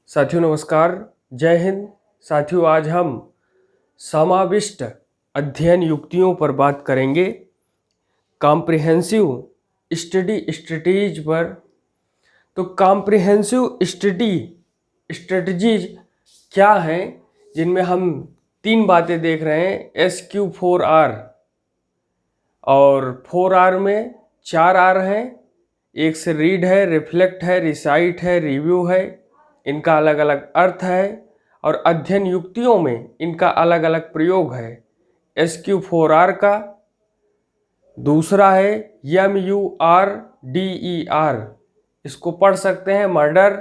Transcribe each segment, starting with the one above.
साथियों नमस्कार, जय हिंद। साथियों आज हम समाविष्ट अध्ययन युक्तियों पर बात करेंगे, कॉम्प्रिहेंसिव स्टडी स्ट्रेटेजीज पर। तो कॉम्प्रिहेंसिव स्ट्रेटजीज क्या हैं, जिनमें हम 3 बातें देख रहे हैं। SQ4R और 4R में 4 R हैं। एक से रीड है, रिफ्लेक्ट है, रिसाइट है, रिव्यू है। इनका अलग अलग अर्थ है और अध्ययन युक्तियों में इनका अलग अलग प्रयोग है। SQ4R का दूसरा है MURDER। इसको पढ़ सकते हैं मर्डर,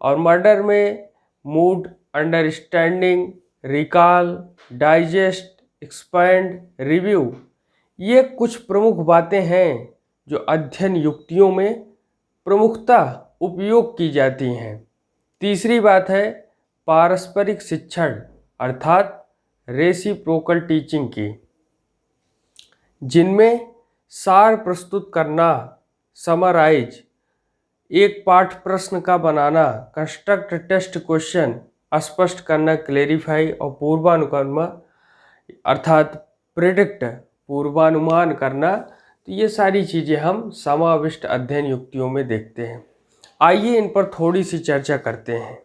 और मर्डर में mood, understanding, recall, digest, expand, review, ये कुछ प्रमुख बातें हैं जो अध्ययन युक्तियों में प्रमुखता उपयोग की जाती हैं। तीसरी बात है पारस्परिक शिक्षण अर्थात रेसिप्रोकल टीचिंग की, जिनमें सार प्रस्तुत करना, समराइज, एक पाठ प्रश्न का बनाना, कंस्ट्रक्ट टेस्ट क्वेश्चन, स्पष्ट करना, क्लेरिफाई, और पूर्वानुमान अर्थात प्रेडिक्ट, पूर्वानुमान करना। तो ये सारी चीज़ें हम समाविष्ट अध्ययन युक्तियों में देखते हैं। आइए इन पर थोड़ी सी चर्चा करते हैं।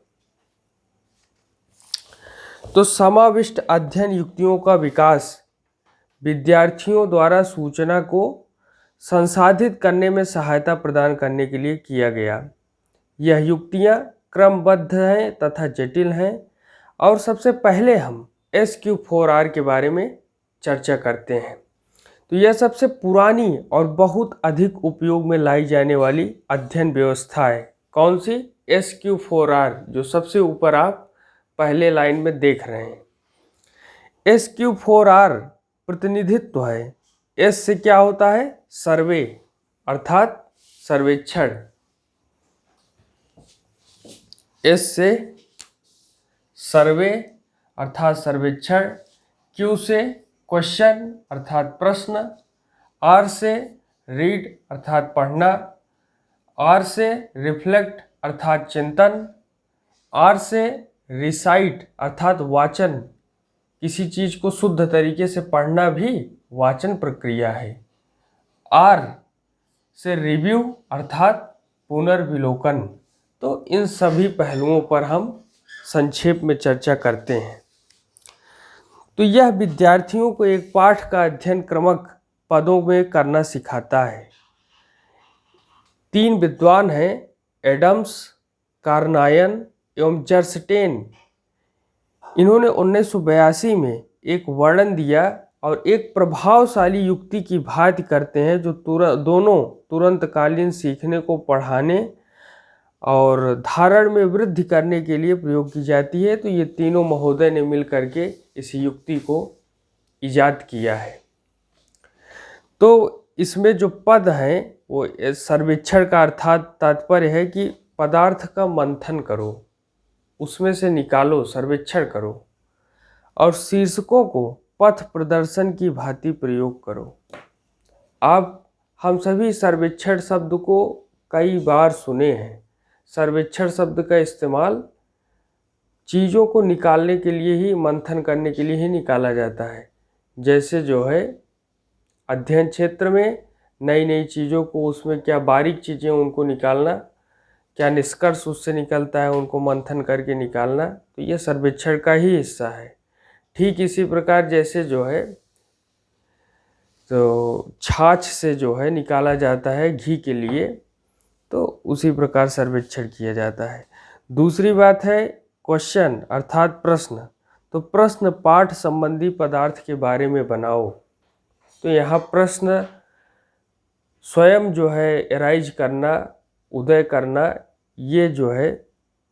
तो समाविष्ट अध्ययन युक्तियों का विकास विद्यार्थियों द्वारा सूचना को संसाधित करने में सहायता प्रदान करने के लिए किया गया। यह युक्तियां क्रमबद्ध हैं तथा जटिल हैं, और सबसे पहले हम SQ4R के बारे में चर्चा करते हैं। तो यह सबसे पुरानी और बहुत अधिक उपयोग में लाई जाने वाली अध्ययन व्यवस्था है। कौन सी? SQ4R, जो सबसे ऊपर आप पहले लाइन में देख रहे हैं। SQ4R प्रतिनिधित्व है। S से क्या होता है? सर्वे अर्थात सर्वेक्षण। S से सर्वे अर्थात सर्वेक्षण, Q से क्वेश्चन अर्थात प्रश्न, R से रीड अर्थात पढ़ना, R से रिफ्लेक्ट अर्थात चिंतन, R से रिसाइट अर्थात वाचन, किसी चीज़ को शुद्ध तरीके से पढ़ना भी वाचन प्रक्रिया है, R से रिव्यू अर्थात पुनर्विलोकन। तो इन सभी पहलुओं पर हम संक्षेप में चर्चा करते हैं। तो यह विद्यार्थियों को एक पाठ का अध्ययन क्रमक पदों में करना सिखाता है। 3 विद्वान हैं, एडम्स, कार्नायन एवं जर्स्टेन। इन्होंने 1982 में एक वर्णन दिया और एक प्रभावशाली युक्ति की भांति करते हैं, जो दोनों तुरंतकालीन सीखने को पढ़ाने और धारण में वृद्धि करने के लिए प्रयोग की जाती है। तो ये तीनों महोदय ने मिल करके इस युक्ति को इजाद किया है। तो इसमें जो पद हैं वो सर्वेक्षण का अर्थात तात्पर्य है कि पदार्थ का मंथन करो, उसमें से निकालो, सर्वेक्षण करो, और शीर्षकों को पथ प्रदर्शन की भांति प्रयोग करो। अब हम सभी सर्वेक्षण शब्द को कई बार सुने हैं। सर्वेक्षण शब्द का इस्तेमाल चीज़ों को निकालने के लिए ही, मंथन करने के लिए ही निकाला जाता है। जैसे जो है अध्ययन क्षेत्र में नई नई चीज़ों को, उसमें क्या बारीक चीज़ें उनको निकालना, क्या निष्कर्ष उससे निकलता है, उनको मंथन करके निकालना, तो ये सर्वेक्षण का ही हिस्सा है। ठीक इसी प्रकार जैसे जो है तो छाछ से जो है निकाला जाता है घी के लिए, तो उसी प्रकार सर्वेक्षण किया जाता है। दूसरी बात है क्वेश्चन अर्थात प्रश्न। तो प्रश्न पाठ संबंधी पदार्थ के बारे में बनाओ। तो यहाँ प्रश्न स्वयं जो है एराइज करना, उदय करना, ये जो है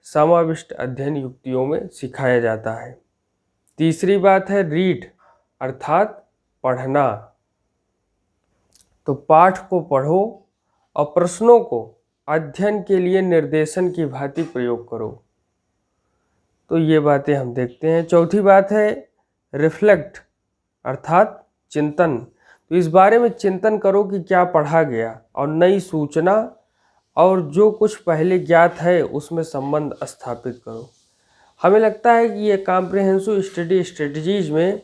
समाविष्ट अध्ययन युक्तियों में सिखाया जाता है। तीसरी बात है रीड अर्थात पढ़ना। तो पाठ को पढ़ो और प्रश्नों को अध्ययन के लिए निर्देशन की भांति प्रयोग करो। तो ये बातें हम देखते हैं। चौथी बात है रिफ्लेक्ट अर्थात चिंतन। तो इस बारे में चिंतन करो कि क्या पढ़ा गया, और नई सूचना और जो कुछ पहले ज्ञात है उसमें संबंध स्थापित करो। हमें लगता है कि ये कॉम्प्रिहेंसिव स्टडी स्ट्रेटजीज में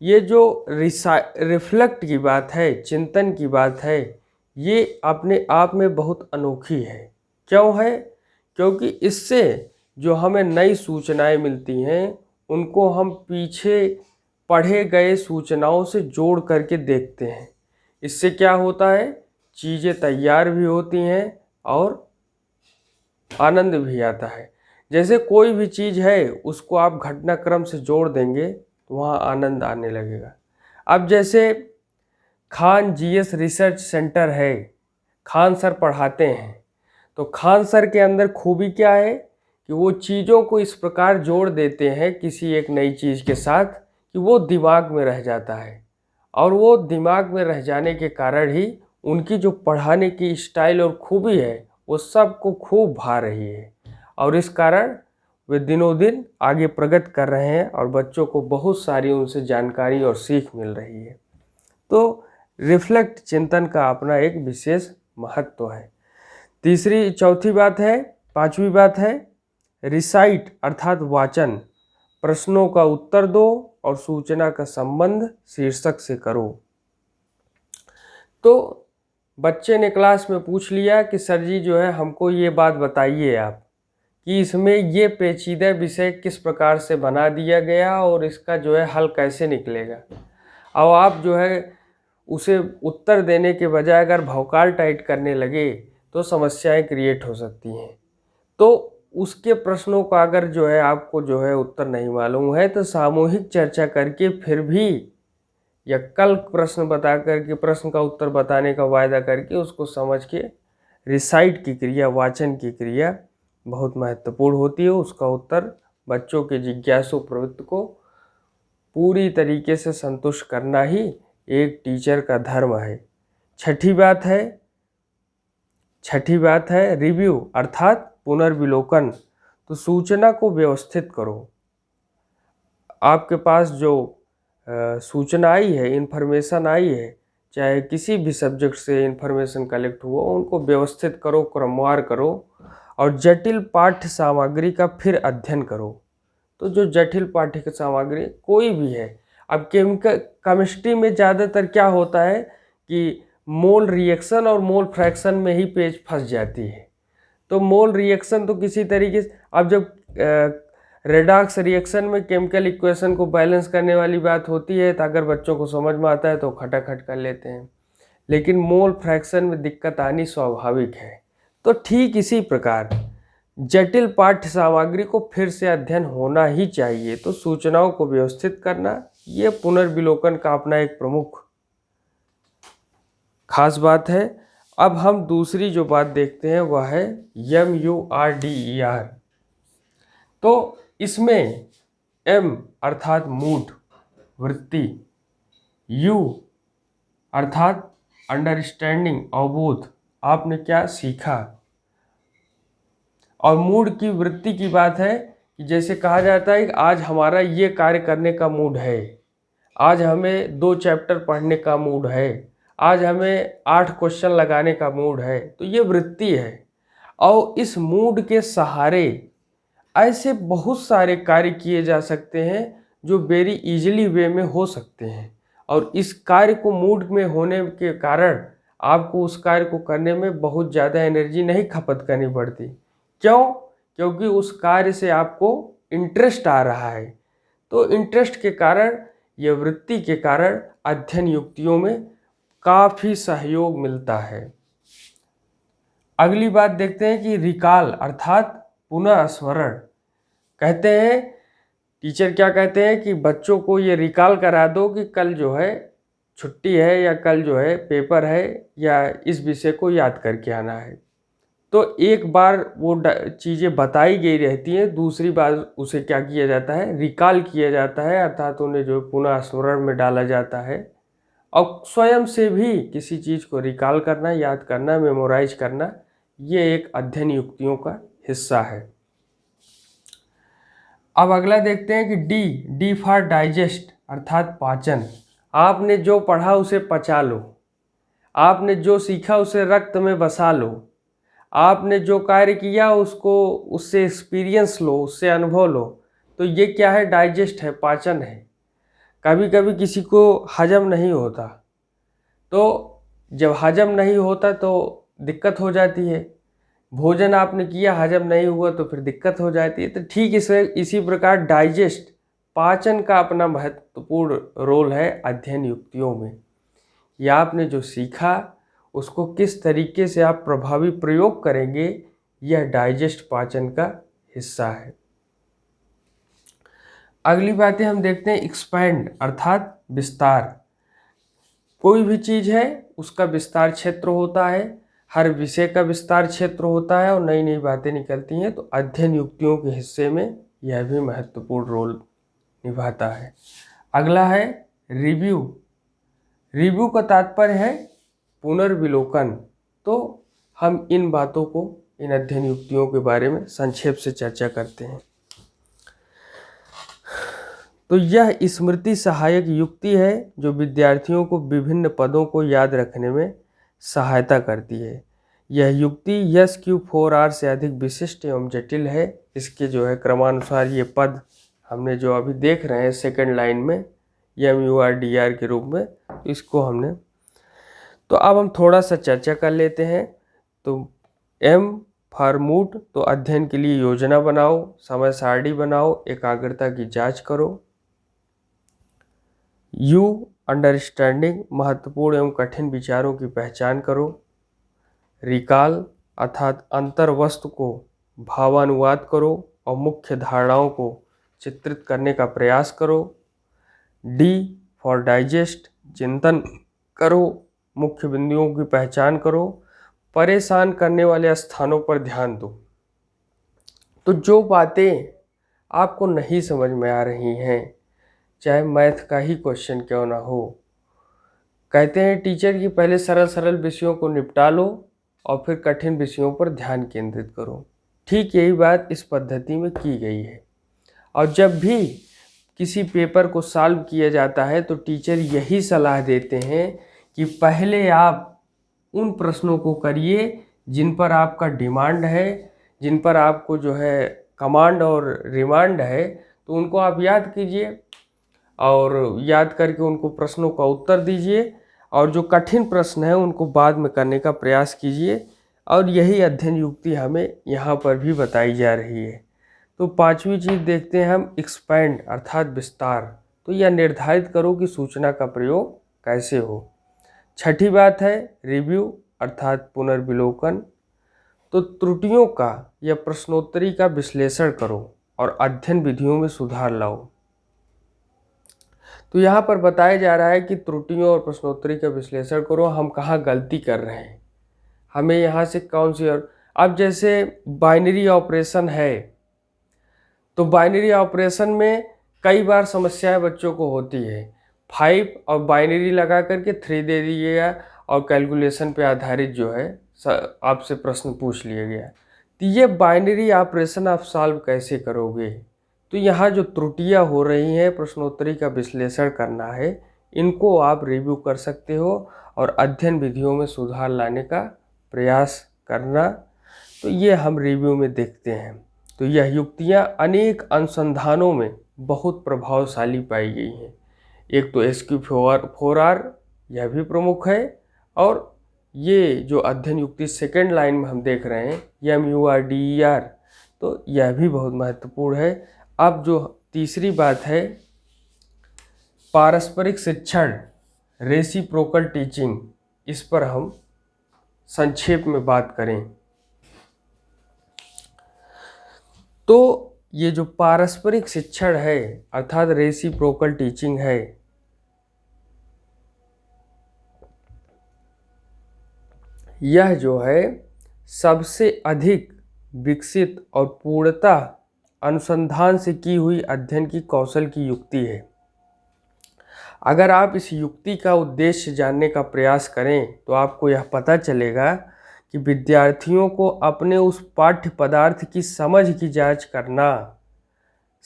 ये जो रिफ्लेक्ट की बात है, चिंतन की बात है, ये अपने आप में बहुत अनोखी है। क्यों है? क्योंकि इससे जो हमें नई सूचनाएं मिलती हैं उनको हम पीछे पढ़े गए सूचनाओं से जोड़ करके देखते हैं। इससे क्या होता है, चीज़ें तैयार भी होती हैं और आनंद भी आता है। जैसे कोई भी चीज़ है उसको आप घटनाक्रम से जोड़ देंगे तो वहाँ आनंद आने लगेगा। अब जैसे खान जीएस रिसर्च सेंटर है, खान सर पढ़ाते हैं, तो खान सर के अंदर खूबी क्या है कि वो चीज़ों को इस प्रकार जोड़ देते हैं किसी एक नई चीज़ के साथ कि वो दिमाग में रह जाता है, और वो दिमाग में रह जाने के कारण ही उनकी जो पढ़ाने की स्टाइल और खूबी है वो सबको खूब भा रही है, और इस कारण वे दिनों दिन आगे प्रगति कर रहे हैं और बच्चों को बहुत सारी उनसे जानकारी और सीख मिल रही है। तो रिफ्लेक्ट चिंतन का अपना एक विशेष महत्व है। चौथी बात है, पांचवी बात है रिसाइट अर्थात वाचन, प्रश्नों का उत्तर दो और सूचना का संबंध शीर्षक से करो। तो बच्चे ने क्लास में पूछ लिया कि सर जी जो है हमको ये बात बताइए आप कि इसमें ये पेचीदा विषय किस प्रकार से बना दिया गया और इसका जो है हल कैसे निकलेगा। अब आप जो है उसे उत्तर देने के बजाय अगर भौकाल टाइट करने लगे तो समस्याएं क्रिएट हो सकती हैं। तो उसके प्रश्नों का अगर जो है आपको जो है उत्तर नहीं मालूम है तो सामूहिक चर्चा करके फिर भी या कल प्रश्न बता करके प्रश्न का उत्तर बताने का वायदा करके उसको समझ के रिसाइट की क्रिया, वाचन की क्रिया बहुत महत्वपूर्ण होती है। उसका उत्तर बच्चों के जिज्ञासु प्रवृत्ति को पूरी तरीके से संतुष्ट करना ही एक टीचर का धर्म है। छठी बात है रिव्यू अर्थात पुनर्विलोकन। तो सूचना को व्यवस्थित करो। आपके पास जो सूचना आई है, इन्फॉर्मेशन आई है, चाहे किसी भी सब्जेक्ट से इन्फॉर्मेशन कलेक्ट हुआ, उनको व्यवस्थित करो, क्रमवार करो और जटिल पाठ्य सामग्री का फिर अध्ययन करो। तो जो जटिल पाठ्य सामग्री कोई भी है, अब केमिस्ट्री में ज़्यादातर क्या होता है कि मोल रिएक्शन और मोल फ्रैक्शन में ही पेज फंस जाती है। तो मोल रिएक्शन तो किसी तरीके से, अब जब रेडॉक्स रिएक्शन में केमिकल इक्वेशन को बैलेंस करने वाली बात होती है तो अगर बच्चों को समझ में आता है तो खटाखट कर लेते हैं, लेकिन मोल फ्रैक्शन में दिक्कत आनी स्वाभाविक है। तो ठीक इसी प्रकार जटिल पाठ्य सामग्री को फिर से अध्ययन होना ही चाहिए। तो सूचनाओं को व्यवस्थित करना ये पुनर्विलोकन का अपना एक प्रमुख खास बात है। अब हम दूसरी जो बात देखते हैं वह है MURDER। तो इसमें M अर्थात मूड, वृत्ति, U अर्थात अंडरस्टैंडिंग, अवबोध, आपने क्या सीखा, और मूड की वृत्ति की बात है कि जैसे कहा जाता है कि आज हमारा ये कार्य करने का मूड है, आज हमें 2 चैप्टर पढ़ने का मूड है, आज हमें 8 क्वेश्चन लगाने का मूड है। तो ये वृत्ति है, और इस मूड के सहारे ऐसे बहुत सारे कार्य किए जा सकते हैं जो वेरी इजीली वे में हो सकते हैं, और इस कार्य को मूड में होने के कारण आपको उस कार्य को करने में बहुत ज़्यादा एनर्जी नहीं खपत करनी पड़ती। क्यों? क्योंकि उस कार्य से आपको इंटरेस्ट आ रहा है। तो इंटरेस्ट के कारण, ये वृत्ति के कारण अध्ययन युक्तियों में काफ़ी सहयोग मिलता है। अगली बात देखते हैं कि रिकॉल अर्थात पुनः स्मरण। कहते हैं टीचर क्या कहते हैं कि बच्चों को ये रिकॉल करा दो कि कल जो है छुट्टी है या कल जो है पेपर है या इस विषय को याद करके आना है। तो एक बार वो चीज़ें बताई गई रहती हैं, दूसरी बार उसे क्या किया जाता है, रिकॉल किया जाता है, अर्थात उन्हें जो पुनः स्मरण में डाला जाता है। और स्वयं से भी किसी चीज़ को रिकॉल करना, याद करना, मेमोराइज करना, ये एक अध्ययन युक्तियों का हिस्सा है। अब अगला देखते हैं कि डी फॉर डाइजेस्ट अर्थात पाचन। आपने जो पढ़ा उसे पचा लो, आपने जो सीखा उसे रक्त में बसा लो, आपने जो कार्य किया उसको उससे एक्सपीरियंस लो, उससे अनुभव लो। तो ये क्या है? डाइजेस्ट है, पाचन है। कभी कभी किसी को हजम नहीं होता, तो जब हजम नहीं होता तो दिक्कत हो जाती है। भोजन आपने किया, हजम नहीं हुआ तो फिर दिक्कत हो जाती है। तो ठीक इसी प्रकार डाइजेस्ट, पाचन का अपना महत्वपूर्ण रोल है अध्ययन युक्तियों में। या आपने जो सीखा उसको किस तरीके से आप प्रभावी प्रयोग करेंगे, यह डाइजेस्ट पाचन का हिस्सा है। अगली बातें हम देखते हैं एक्सपैंड अर्थात विस्तार। कोई भी चीज़ है उसका विस्तार क्षेत्र होता है, हर विषय का विस्तार क्षेत्र होता है और नई नई बातें निकलती हैं। तो अध्ययन युक्तियों के हिस्से में यह भी महत्वपूर्ण रोल निभाता है। अगला है रिव्यू। रिव्यू का तात्पर्य है पुनर्विलोकन। तो हम इन बातों को, इन अध्ययन युक्तियों के बारे में संक्षेप से चर्चा करते हैं। तो यह स्मृति सहायक युक्ति है जो विद्यार्थियों को विभिन्न पदों को याद रखने में सहायता करती है। यह युक्ति यस क्यू 4R से अधिक विशिष्ट एवं जटिल है। इसके जो है क्रमानुसार ये पद हमने जो अभी देख रहे हैं सेकंड लाइन में MURDR के रूप में, तो इसको हमने, तो अब हम थोड़ा सा चर्चा कर लेते हैं। तो M फॉर मूड, तो अध्ययन के लिए योजना बनाओ, समय सारणी बनाओ, एकाग्रता की जांच करो। U अंडरस्टैंडिंग, महत्वपूर्ण एवं कठिन विचारों की पहचान करो। रिकॉल अर्थात अंतर वस्तु को भावानुवाद करो और मुख्य धारणाओं को चित्रित करने का प्रयास करो। D फॉर डाइजेस्ट, चिंतन करो, मुख्य बिंदुओं की पहचान करो, परेशान करने वाले स्थानों पर ध्यान दो। तो जो बातें आपको नहीं समझ में आ रही हैं, चाहे मैथ का ही क्वेश्चन क्यों ना हो, कहते हैं टीचर कि पहले सरल सरल विषयों को निपटा लो और फिर कठिन विषयों पर ध्यान केंद्रित करो। ठीक यही बात इस पद्धति में की गई है। और जब भी किसी पेपर को सॉल्व किया जाता है तो टीचर यही सलाह देते हैं कि पहले आप उन प्रश्नों को करिए जिन पर आपका डिमांड है, जिन पर आपको जो है कमांड और रिमांड है, तो उनको आप याद कीजिए और याद करके उनको प्रश्नों का उत्तर दीजिए, और जो कठिन प्रश्न है उनको बाद में करने का प्रयास कीजिए। और यही अध्ययन युक्ति हमें यहाँ पर भी बताई जा रही है। तो पांचवी चीज़ देखते हैं हम एक्सपैंड अर्थात विस्तार। तो यह निर्धारित करो कि सूचना का प्रयोग कैसे हो। छठी बात है रिव्यू अर्थात पुनर्विलोकन। तो त्रुटियों का या प्रश्नोत्तरी का विश्लेषण करो और अध्ययन विधियों में सुधार लाओ। तो यहाँ पर बताया जा रहा है कि त्रुटियों और प्रश्नोत्तरी का विश्लेषण करो, हम कहाँ गलती कर रहे हैं, हमें यहाँ से कौन सी। और अब जैसे बाइनरी ऑपरेशन है, तो बाइनरी ऑपरेशन में कई बार समस्याएं बच्चों को होती है। 5 और बाइनरी लगा करके 3 दे दिएगा और कैलकुलेशन पे आधारित जो है आपसे प्रश्न पूछ लिया गया। तो ये बाइनरी ऑपरेशन आप सॉल्व कैसे करोगे? तो यहाँ जो त्रुटियाँ हो रही हैं, प्रश्नोत्तरी का विश्लेषण करना है, इनको आप रिव्यू कर सकते हो और अध्ययन विधियों में सुधार लाने का प्रयास करना। तो ये हम रिव्यू में देखते हैं। तो यह युक्तियाँ अनेक अनुसंधानों में बहुत प्रभावशाली पाई गई हैं। एक तो SQ4R यह भी प्रमुख है, और ये जो अध्ययन युक्ति सेकेंड लाइन में हम देख रहे हैं MURDER, तो यह भी बहुत महत्वपूर्ण है। अब जो तीसरी बात है पारस्परिक शिक्षण रेसिप्रोकल टीचिंग, इस पर हम संक्षेप में बात करें तो ये जो पारस्परिक शिक्षण है अर्थात रेसिप्रोकल टीचिंग है, यह जो है सबसे अधिक विकसित और पूर्णतः अनुसंधान से की हुई अध्ययन की कौशल की युक्ति है। अगर आप इस युक्ति का उद्देश्य जानने का प्रयास करें तो आपको यह पता चलेगा कि विद्यार्थियों को अपने उस पाठ्य पदार्थ की समझ की जांच करना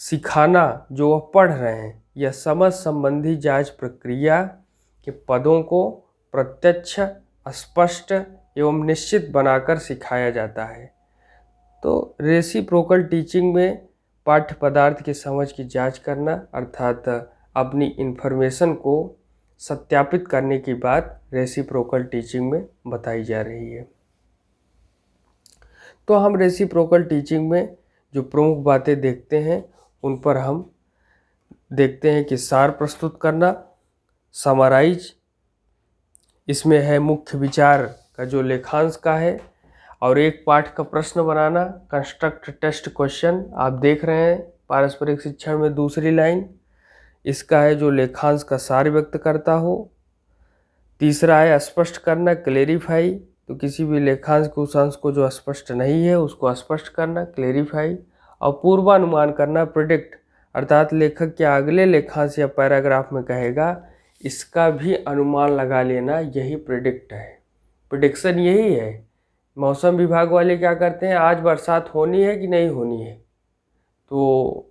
सिखाना जो वह पढ़ रहे हैं। यह समझ संबंधी जांच प्रक्रिया के पदों को प्रत्यक्ष, स्पष्ट एवं निश्चित बनाकर सिखाया जाता है। तो रेसिप्रोकल टीचिंग में पाठ्य पदार्थ की समझ की जांच करना अर्थात अपनी इन्फॉर्मेशन को सत्यापित करने की बात रेसिप्रोकल टीचिंग में बताई जा रही है। तो हम रेसिप्रोकल टीचिंग में जो प्रमुख बातें देखते हैं उन पर हम देखते हैं कि सार प्रस्तुत करना, समराइज, इसमें है मुख्य विचार का जो लेखांश का है, और एक पाठ का प्रश्न बनाना, कंस्ट्रक्ट टेस्ट क्वेश्चन। आप देख रहे हैं पारस्परिक शिक्षण में दूसरी लाइन, इसका है जो लेखांश का सार व्यक्त करता हो। तीसरा है स्पष्ट करना, क्लेरिफाई, तो किसी भी लेखांश के उस अंश को जो स्पष्ट नहीं है उसको स्पष्ट करना, क्लेरिफाई। और पूर्वानुमान करना, प्रिडिक्ट, अर्थात लेखक क्या अगले लेखांश या पैराग्राफ में कहेगा इसका भी अनुमान लगा लेना, यही प्रिडिक्ट है। प्रिडिक्शन यही है। मौसम विभाग वाले क्या करते हैं, आज बरसात होनी है कि नहीं होनी है, तो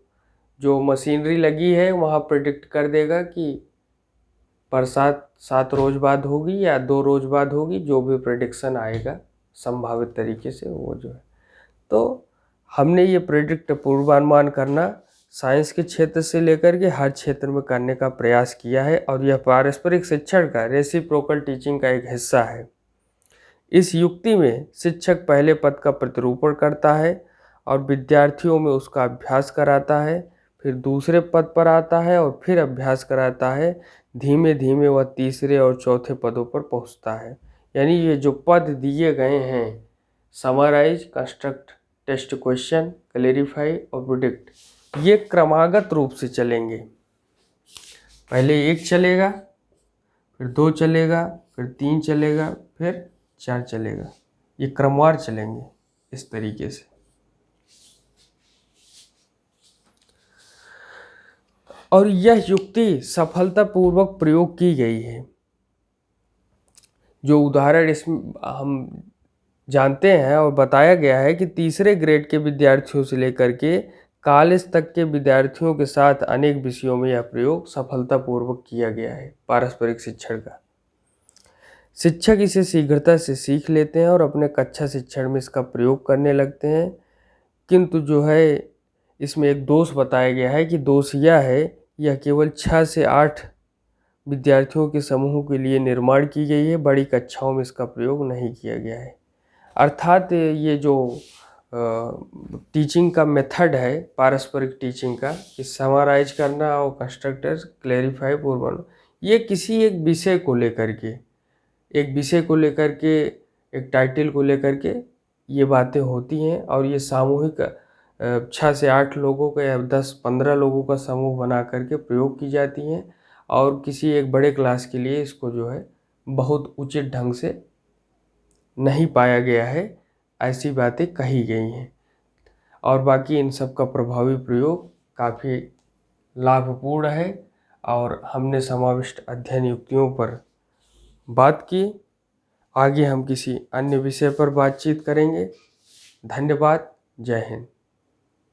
जो मशीनरी लगी है वहाँ प्रिडिक्ट कर देगा कि बरसात 7 रोज बाद होगी या 2 रोज बाद होगी, जो भी प्रेडिक्शन आएगा संभावित तरीके से वो जो है। तो हमने ये प्रेडिक्ट पूर्वानुमान करना साइंस के क्षेत्र से लेकर के हर क्षेत्र में करने का प्रयास किया है, और यह पारस्परिक शिक्षण का रेसिप्रोकल टीचिंग का एक हिस्सा है। इस युक्ति में शिक्षक पहले पद का प्रतिरूपण करता है और विद्यार्थियों में उसका अभ्यास कराता है, फिर दूसरे पद पर आता है और फिर अभ्यास कराता है। धीमे धीमे वह तीसरे और चौथे पदों पर पहुंचता है। यानी ये जो पद दिए गए हैं, summarise, construct test question, clarify और प्रिडिक्ट, ये क्रमागत रूप से चलेंगे। पहले 1 चलेगा, फिर 2 चलेगा, फिर 3 चलेगा, फिर 4 चलेगा। ये क्रमवार चलेंगे इस तरीके से। और यह युक्ति सफलतापूर्वक प्रयोग की गई है। जो उदाहरण इसमें हम जानते हैं और बताया गया है कि तीसरे ग्रेड के विद्यार्थियों से लेकर के कॉलेज तक के विद्यार्थियों के साथ अनेक विषयों में यह प्रयोग सफलतापूर्वक किया गया है पारस्परिक शिक्षण का। शिक्षक इसे शीघ्रता से सीख लेते हैं और अपने कक्षा शिक्षण में इसका प्रयोग करने लगते हैं। किंतु जो है इसमें एक दोष बताया गया है कि दोष यह है, यह केवल 6 से 8 विद्यार्थियों के समूह के लिए निर्माण की गई है, बड़ी कक्षाओं में इसका प्रयोग नहीं किया गया है। अर्थात ये जो टीचिंग का मेथड है पारस्परिक टीचिंग का, कि समराइज करना और कंस्ट्रक्टर्स, क्लेरिफाई, पूर्वानुमान, ये किसी एक विषय को लेकर के, एक टाइटल को लेकर के ये बातें होती हैं, और ये सामूहिक 6 से 8 लोगों का या 10-15 लोगों का समूह बना करके प्रयोग की जाती हैं, और किसी एक बड़े क्लास के लिए इसको जो है बहुत उचित ढंग से नहीं पाया गया है, ऐसी बातें कही गई हैं। और बाकी इन सब का प्रभावी प्रयोग काफ़ी लाभपूर्ण है, और हमने समाविष्ट अध्ययन युक्तियों पर बात की। आगे हम किसी अन्य विषय पर बातचीत करेंगे। धन्यवाद। जय हिंद।